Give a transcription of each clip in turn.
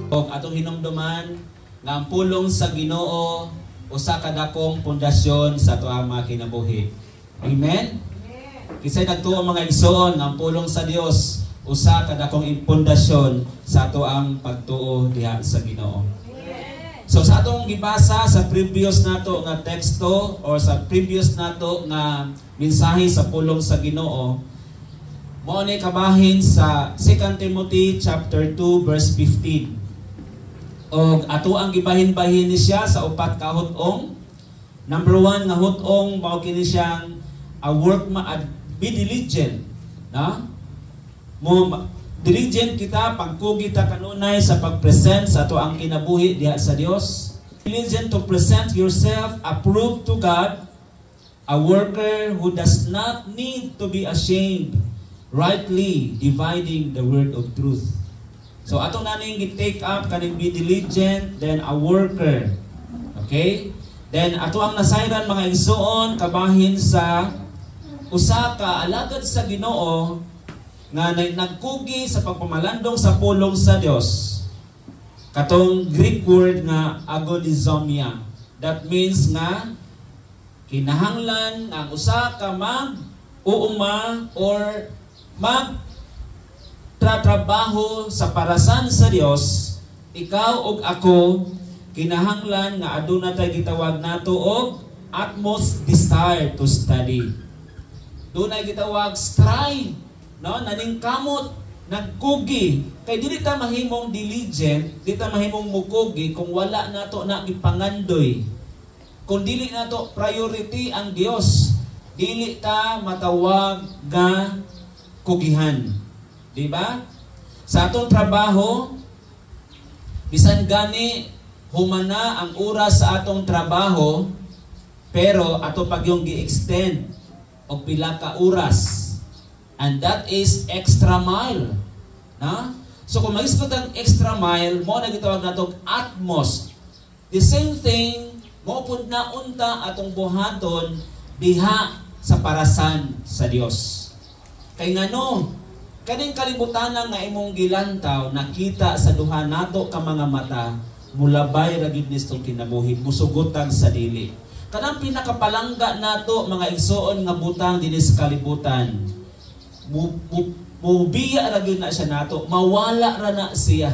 Og atong hinumduman nga ang pulong sa Ginoo usa ka dakong pundasyon sa atoang mga kinabuhi. Amen. Kisay nagtuo mga igsoon nga ang pulong sa Dios usa ka dakong pundasyon sa atoang pagtuo diha sa Ginoo. So sa atong gibasa sa previous nato nga teksto or sa previous nato nga mensahe sa pulong sa Ginoo, mao ni kabahin sa 2 Timothy chapter 2 verse 15. O ato ang gibahin-bahin ni siya sa upat ka hutong. Number 1 nga hutong mao kini siyang a workman, be diligent, na? Mo diligent kita pagkugi ta kanunay sa pagpresent sa ato ang kinabuhi diha sa Dios. Diligent to present yourself approved to God, a worker who does not need to be ashamed, rightly dividing the word of truth. So ato naning gi-take up kaning be diligent, then a worker. Okay? Then ato ang nasayran mga igsoon kabahin sa usa ka alagad sa Ginoo nga nagkugi sa pagpamalandong sa pulong sa Dios. Katong Greek word nga agonizomia. That means nga kinahanglan ang usa ka mag-uuma or trabaho sa parasan sa Dios, ikaw ug ako kinahanglan nga aduna tay gitawag nato og utmost desire to study. Dunay gitawag strive, no? Naningkamot, nagkugi. Kay dili ta mahimong diligent, dili ta mahimong mukugi kung wala nato na gipangandoy. Kung dili nato priority ang Dios, dili ta matawag nga kugihan. Diba? Sa atong trabaho, bisan gani humana ang oras sa atong trabaho, pero ato pag yung gi-extend o pila ka oras. And that is extra mile. Na? So kung mag-ispat ang extra mile, mo na gitawag natong utmost. The same thing, mo pud na unta atong buhaton diha sa parasan sa Dios. Kay ngano, kaning kalibutan nga imong gilantaw, nakita sa duha nato ka mga mata, mulabay ra gid nistong kinabuhi, musugutan sa dili. Kanang pinakapalangga nato mga igsoon nga butang dinhi sa kalibutan, mubiya ra gyud na siya nato, mawala ra na siya.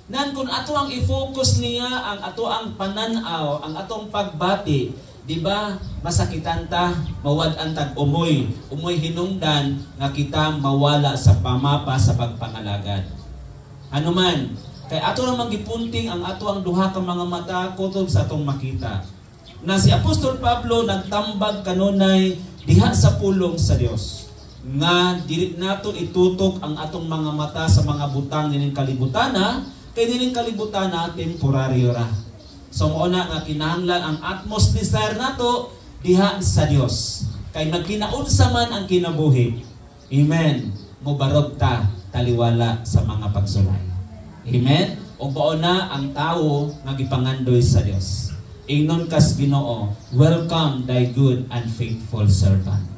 Nan kun ato ang i-focus niya, ang ato ang pananaw, ang atong pagbati, di ba, masakitan ta, mawad-an tag umoy hinungdan nga kita mawala sa pamapa sa pagpangalagad. Ano man, kay ato lang magipunting ang ato ang duha ka mga mata kutob sa atong makita. Na si Apostol Pablo nagtambag kanunay diha sa pulong sa Dios. Nga dili nato itutok ang atong mga mata sa mga butang nining kalibutana, kay nining kalibutana temporaryo ra. So mao na nga kinahanglan ang utmost desire nato diha sa Dios. Kay nagkinaunsa man ang kinabuhi. Amen. Mubarog ta taliwala sa mga pagsulay. Amen. O bao na ang tawo nga gipangandoy sa Dios. Ingnon kas Ginoo, welcome thy good and faithful servant.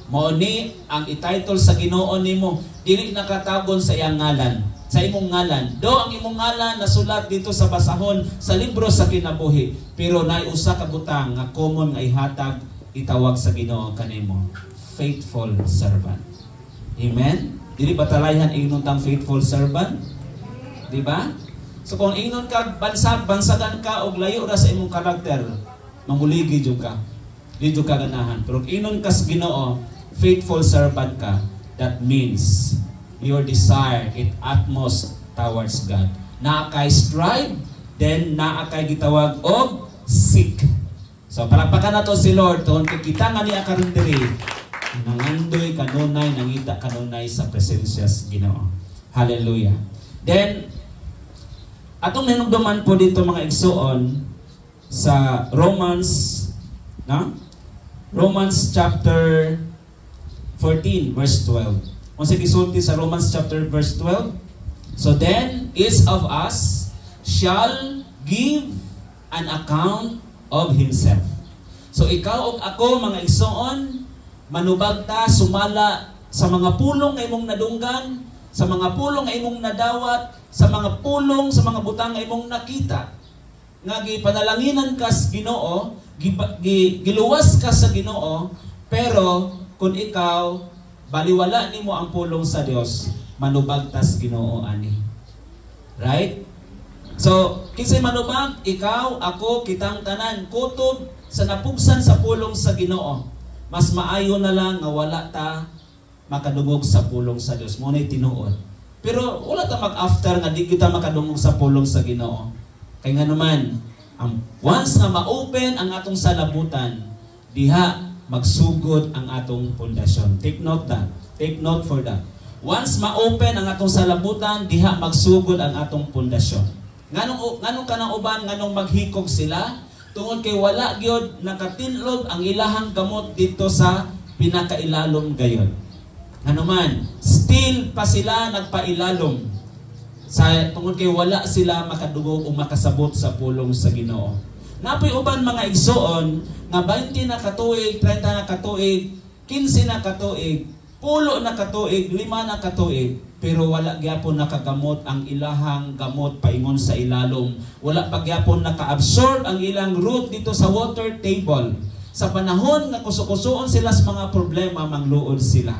Mao ni ang i-title sa Ginoo nimo, dili nakatagon sa iyang ngalan. Sa imong ngalan. Do ang imong ngalan nasulat dito sa basahon sa libro sa kinabuhi. Pero naay usa ka butang nga common nga ihatag itawag sa Ginoo kanimo. Faithful servant. Amen? Dili ba talayhan ingnon tang faithful servant? Di ba? So kung ingnon ka bansagan ka og layo ra sa imong karakter, mamuligi jud ka. Di jud ka ganahan. Pero ingnon ka sa Ginoo, faithful servant ka, that means your desire it utmost towards God. Naa kay strive, then naa kay gitawag og seek. So palakpakan nato si Lord tungod kay kita nga niya karon diri nangandoy kanunay, nangita kanunay sa presensya sa Ginoo. Hallelujah. Then atong hinungduman po dito mga igsoon sa Romans, na? Romans chapter 14 verse 12. Kung sa gisulti sa Romans chapter verse 12, so then each of us shall give an account of himself. So ikaw o ako mga igsoon, manubag ta, sumala sa mga pulong nga imong nadunggan, sa mga pulong nga imong nadawat, sa mga pulong, sa mga butang nga imong nakita, nga gipanalanginan ka sa Ginoo, giluwas ka sa Ginoo, pero kung ikaw baliwala nimo ang pulong sa Dios, manubagtas Ginoo ani. Right? So, kinsay manubag, ikaw, ako, kitang tanan, kutob sa napugsan sa pulong sa Ginoo. Mas maayo na lang nga wala ta makadungog sa pulong sa Dios. Mo nay tinuod. Pero wala ta mag-after nga di kita makadungog sa pulong sa Ginoo. Kay nga naman, once nga ma-open ang atong salabutan, diha magsugod ang atong pundasyon. Take note that. Take note for that. Once ma-open ang atong salabutan, diha magsugod ang atong pundasyon. Nganong kanang uban, nganong maghikog sila? Tungod kay wala gyud nakatinlog ang ilahang gamot dito sa pinakailalom gayon. Ano man, still pa sila nagpailalom. Tungod kay wala sila makadugog o makasabot sa pulong sa Ginoo. Napoy uban mga igsoon nga 20 na katuig, 30 na katuig, 15 na katuig, 10 na katuig, 5 na katuig, pero wala gyapon nakagamot ang ilahang gamot paingon sa ilalom. Wala pa gyapon naka-absorb ang ilang root dito sa water table. Sa panahon nga kusukusuon sila sa mga problema, mangluod sila.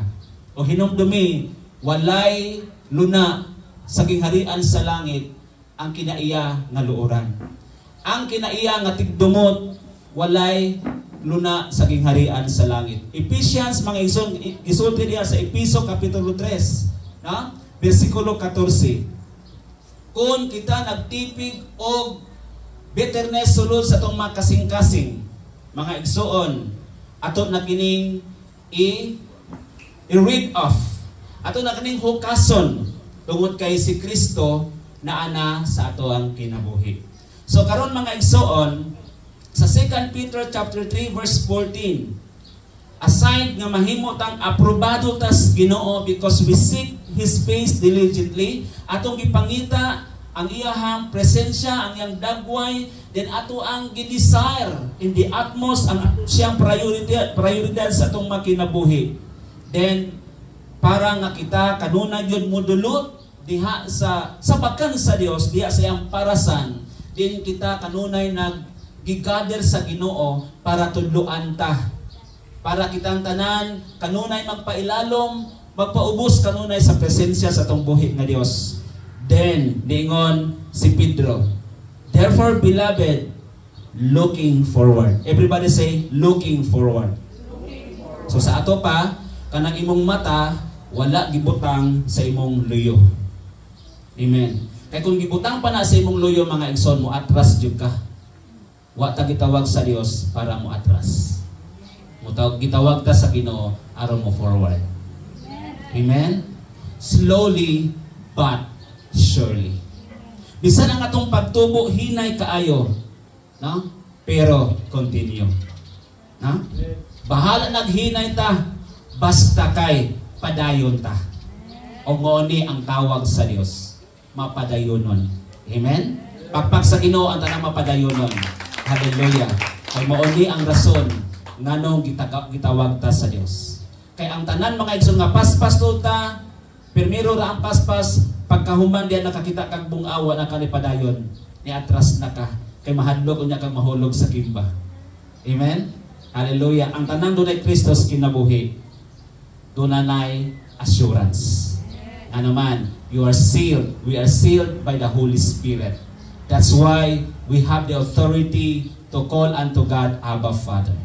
O hinumdumi, walay luna sa gingharian sa langit ang kinaiya nga luoran. Ang kinaiya nga tigdumot, walay luna sa gingharian sa langit. Ephesians, mga isulti niya sa Episo Kapitulo 3, na? Versikulo 14. Kung kita nagtipig og bitterness sulod sa itong mga kasing-kasing, mga igsoon, ato na kining i-rid off. Ato na kining hukason tungod kay si Kristo na ana sa ato ang kinabuhi. So karon mga igsoon, sa 2 Peter chapter 3 verse 14, aside nga mahimo tang aprobado tas Ginoo because we seek His face diligently, atong gipangita ang iyahang presensya, ang iyang dagway, then ato ang gidesire in the utmost, ang siyang prioridad sa atong makinabuhi. Then para nga kita kanunay yun modulot diha sa bakan sa Dios, diha sa iyang parasan, din kita kanunay naggigather sa Ginoo para tudloan ta, para kitang tanan kanunay magpailalom, magpaubos kanunay sa presensya sa tong buhi nga Dios. Then niingon si Pedro, therefore beloved, looking forward. Everybody say looking forward. So sa ato pa kanang imong mata wala gibutang sa imong luyo. Amen. Kaya kung gibutang pa na sa imong luyo mga igsoon, mo atras jud ka. Wa ta gitawag sa Dios para mo atras. Mo gitawag ta sa Ginoo aron mo forward. Amen. Slowly but surely. Bisan ang atong pagtubo hinay kaayo, no? Pero continue. No? Bahala naghinay ta basta kay padayon ta. O ngoni ang tawag sa Dios, mapadayonon. Amen? Pagpag sa Ginoo ang tanang mapadayonon. Hallelujah. Kay mauni ang rason nganong gitawag ta sa Dios. Kay ang tanan mga igsoon nga paspas to ta, pirmiro ra ang paspas, pagkahuman diyan nakakita kag bungawa na kanipadayon, ni atras na ka kay mahadlok unya kag mahulog sa kimba. Amen? Hallelujah. Ang tanan dunay Kristo sa kinabuhi, dunay assurance. Ano man, you are sealed. We are sealed by the Holy Spirit. That's why we have the authority to call unto God, Abba Father.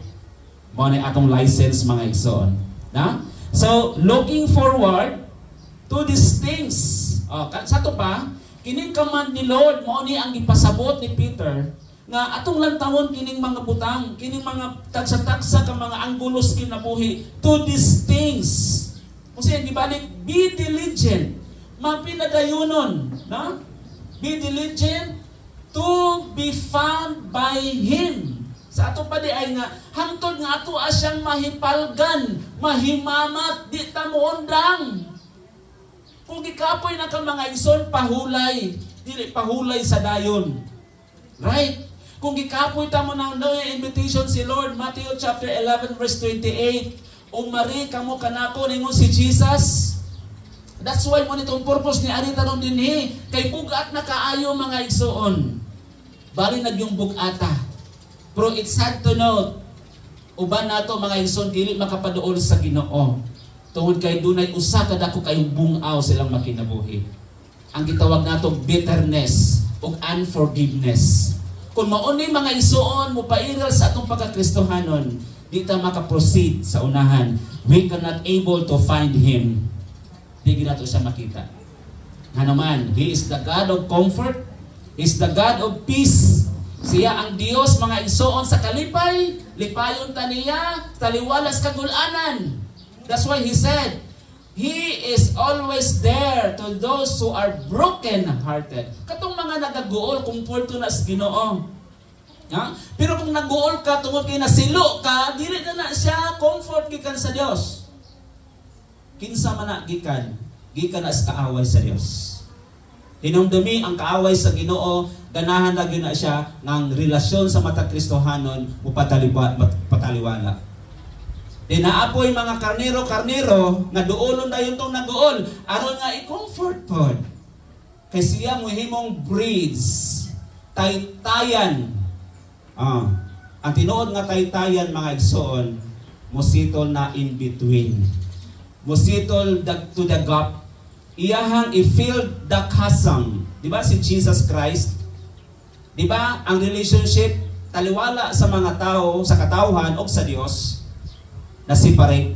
Mo ni atong license mga igsoon. Na? So, looking forward to these things. Sa to pa, kining command ni Lord, mo ni ang ipasabot ni Peter, nga atong lantawon kining mga butang, kining mga tagsa-tagsa ka mga anggulos kinabuhi, to these things. Kasi gibalik, be diligent. Mapinadayunon, no? Be diligent to be found by Him. Sa ato pa di ay nga, hangtod nga ato asyang mahipalgan, mahimamat, di ta moondang. Kung gikapoy na ka mga igsoon, pahulay. Dili pahulay sa dayon. Right? Kung gikapoy ta mo na invitation si Lord, Matthew chapter 11 verse 28, umari kamo kanako ningon si Jesus. That's why mo nitong purpose ni Arita ron dinhi kay bugat na kaayo mga igsoon. Bali nagyong bugata. Pero it's sad to note, uban nato mga igsoon dili makapaduol sa Ginoo. Tungod kay dunay usa ka dako kayong bungaw silang makinabuhi. Ang gitawag nato bitterness ug unforgiveness. Kung mauni mga igsoon mo pairal sa atong pagkakristohanon, di ta maka-proceed sa unahan. We cannot able to find Him. Di nato siya makita. Nga naman, He is the God of comfort. He is the God of peace. Siya ang Dios mga igsoon sa kalipay, lipayon ta niya, taliwalas kagulanan. That's why He said, He is always there to those who are broken-hearted. Katong mga nagaguol, kumporto na sa Ginoo. Ha? Pero kung naguol ka, tungod kay nasilo ka, dili na siya comfort gikan sa Dios. Kinsa man na gikan na sa kaaway sa Dios. Hinumdumi ang kaaway sa Ginoo, ganahan na gyud na siya ng relasyon sa matag Kristohanon pataliwala. Dinaapoy mga karnero nga duolon dayon tong naguol aron nga i-comfort pod. Kay siya mohimong breeds, taytayan. Ang tinuod nga taytayan mga igsoon, mositol na in between. Mositol to the gap. Iyahang i-fill the chasm. Di ba si Jesus Christ? Di ba ang relationship taliwala sa mga tao, sa katawhan o sa Dios, na-separate.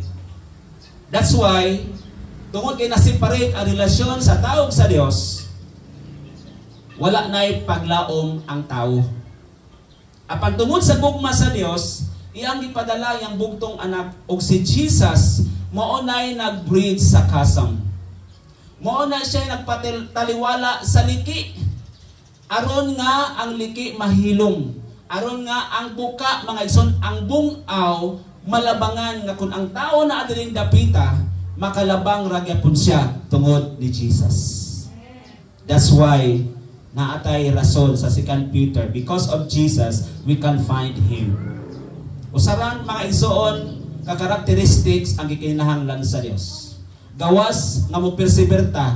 That's why, tungod kay na-separate ang relasyon sa tao sa Dios, wala na'y paglaom ang tao. Apan tungod sa gugma sa Dios, iyang gipadala yang bugtong anak og si Jesus maunay nag-breed sa chasm. Mauna siya nagpataliwala sa liki. Aron nga ang liki mahilom. Aron nga ang buka mga igsoon, ang bungaw malabangan nga kung ang tao na adiring dapita makalabang ragyapon siya tungod ni Jesus. That's why naatay rason sa 2 Peter, because of Jesus we can find Him. Usaran mga igsoon ka characteristics ang gikinahanglan sa Dios. Gawas nga mo persevere ta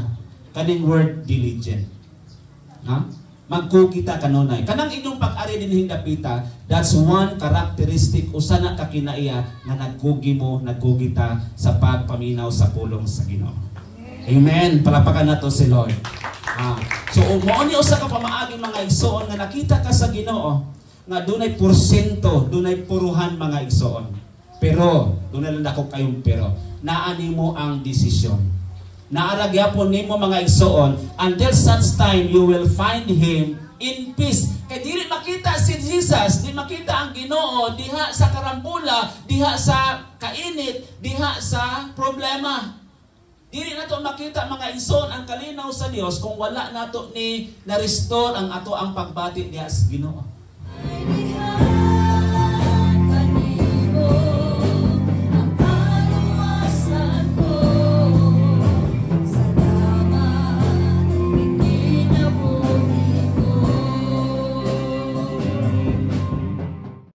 kaning word diligent. Ha? Magkukita kanunay. Kanang inyong pag-ari dinhing dapita, that's one characteristic usa na ka kinaiya nga nagkugita sa pagpaminaw sa pulong sa Ginoo. Amen. Palapakan nato si Lord. So mao ni usa ka pamaagi mga igsoon nga nakita ka sa Ginoo nga dunay porsyento, dunay puruhan mga igsoon. Pero dunay lang dako kayong pero naani mo ang desisyon. Naaragyapon nimo mga igsoon until such time you will find Him in peace. Kay dili makita si Jesus, di makita ang Ginoo diha sa karambula, diha sa kainit, diha sa problema. Dili nato makita mga igsoon ang kalinaw sa Dios kung wala nato ni na-restore ang ato ang pagbati diha sa Ginoo.